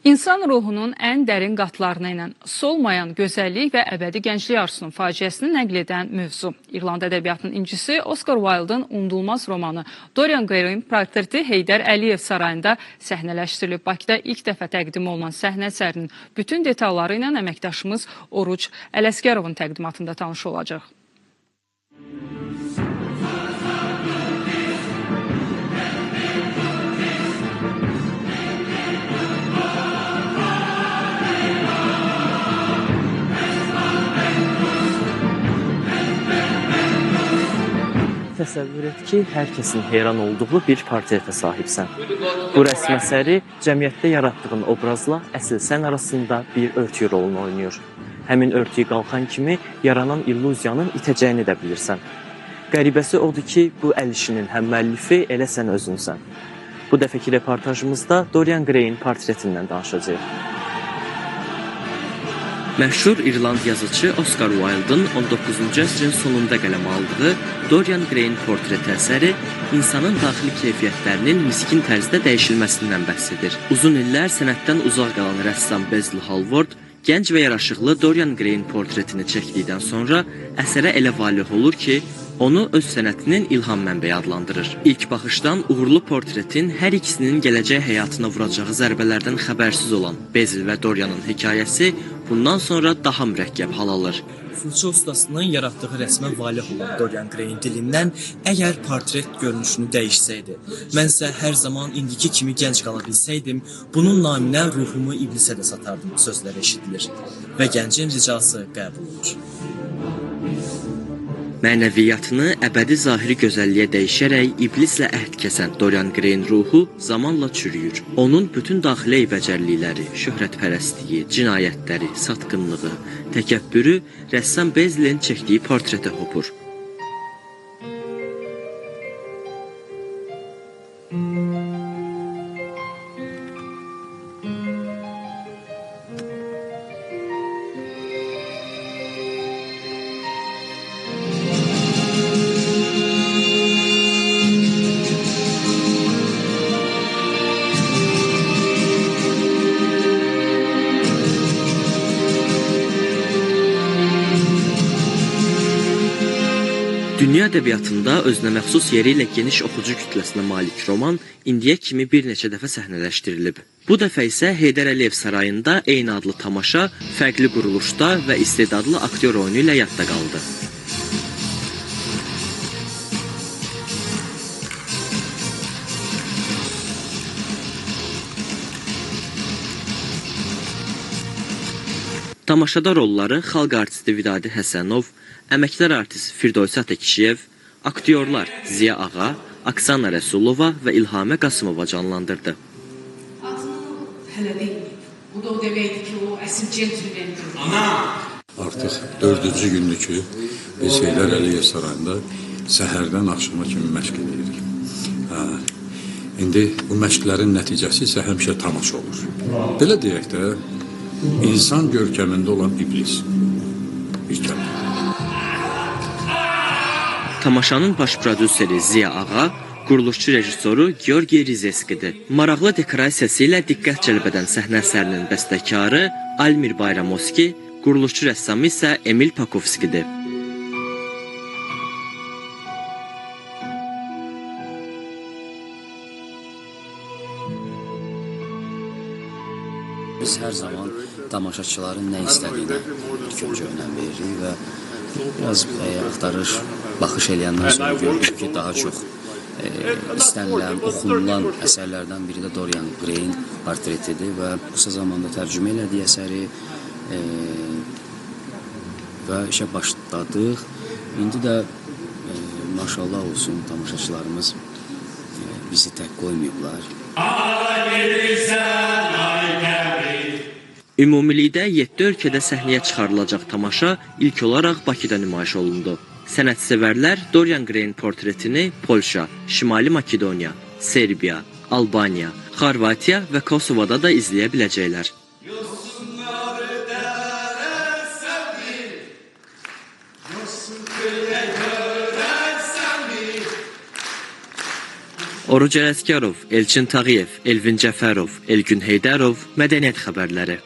İnsan ruhunun ən dərin qatlarına ilə solmayan gözəllik və əbədi gənclik arzusunun faciəsini nəql edən mövzu. İrland ədəbiyyatının incisi Oscar Wilde'ın unudulmaz romanı Dorian Gray'in portreti Heydər Əliyev sarayında səhnələşdirilib. Bakıda ilk dəfə təqdim olunan səhnə əsərinin bütün detalları ilə əməkdaşımız Oruc Ələsgərovun təqdimatında tanış olacaq. Təsəvvür et ki, hər kəsin heyran olduğu bir portretə sahibsən. Bu rəsm əsəri cəmiyyətdə yaratdığın obrazla əsl sən arasında bir örtü rolunu oynayır. Həmin örtüyü qalxan kimi yaranan illüziyanın itəcəyini də bilirsən. Qəribəsi odur ki, bu əl işinin həm müəllifi elə sən özünsən. Bu dəfəki reportajımızda Dorian Gray'in portretindən danışacağıq. Məşhur İrland yazıcı Oscar Wilde'ın 19-cu əsrin sonunda qələm aldığı Dorian Gray'in portreti əsəri insanın daxili keyfiyyətlərinin miskin tərzdə dəyişilməsindən bəhs edir. Uzun illər sənətdən uzaq qalan rəssam Basil Hallward gənc və yaraşıqlı Dorian Gray'in portretini çəkdikdən sonra əsərə elə valeh olur ki, onu öz sənətinin ilham mənbəyi adlandırır. İlk baxışdan uğurlu portretin hər ikisinin gələcək həyatına vuracağı zərbələrdən xəbərsiz olan Basil və Dorian'ın hekayəsi bundan sonra daha mürəkkəb hal alır. Fırça ustasının yaratdığı rəsmə valeh olan Dorian Gray'in dilindən əgər portret görünüşünü dəyişsəydi, mənsə hər zaman indiki kimi gənc qala bilsəydim, bunun naminə ruhumu iblisə də satardım sözləri eşidilir və gəncin ricası qəbul olur. Mənəviyyatını əbədi zahiri gözəlliyə dəyişərək iblislə əhd kəsən Dorian Gray'in ruhu zamanla çürüyür. Onun bütün daxili eybəcərlikləri, şöhrətpərəstliyi, cinayətləri, satqınlığı, təkəbbürü rəssam Basil'in çəkdiyi portretə hopur. Dünya ədəbiyyatında özünə məxsus yeri ilə geniş oxucu kütləsinə malik roman indiyə kimi bir neçə dəfə səhnələşdirilib. Bu dəfə isə Heydər Əliyev sarayında eyni adlı tamaşa fərqli quruluşda və istedadlı aktyor oyunu ilə yadda qaldı. Tamaşada rolları xalq artisti Vidadi Həsənov, əməkdar artist Firdovsi Atakişiyev, aktyorlar Ziya Ağa, Aksana Rəsulova və İlhamə Qasımova canlandırdı. Hələ deyilməyib. Bu da o deməkdir ki, o əsl centilmendir. Artıq 4-cü gündür ki, biz Heydər Əliyev sarayında səhərdən axşama kimi məşq edirik. İndi bu məşqlərin nəticəsi isə həmişə tamaşa olur. Belə deyək də, insan görkəmində olan iblis. Bir kəlmə. Tamaşanın baş prodüseri Ziya Ağa, quruluşçu rejissoru Georgi Rizeskidir. Maraqlı dekorasiyası ilə diqqət cəlb edən səhnə əsərinin bəstəkarı Almir Bayramovski, quruluşçu rəssamı isə Emil Pakovskidir. Biz hər zaman tamaşaçıların nə istədiyinə ilk öncə önəm veririk və biraz axtarış, baxış eləyəndən sonra gördük ki, daha çox istənilən, oxunulan əsərlərdən biri də Dorian Gray'in portretidir və qısa zamanda tərcümə elədiyi əsəri və işə başladıq. İndi də maşallah olsun tamaşaçılarımız bizi tək qoymayıblar. Ümumilikdə 7 ölkədə səhnəyə çıxarılacaq tamaşa ilk olaraq Bakıda nümayiş olundu. Sənətsevərlər Dorian Gray'in portretini Polşa, Şimali Makedoniya, Serbiya, Albaniya, Xorvatiya və Kosovada da izləyə biləcəklər. Oruc Ələsgərov, Elçin Tağıyev, Elvin Cəfərov, Elgün Heydərov, Mədəniyyət xəbərləri.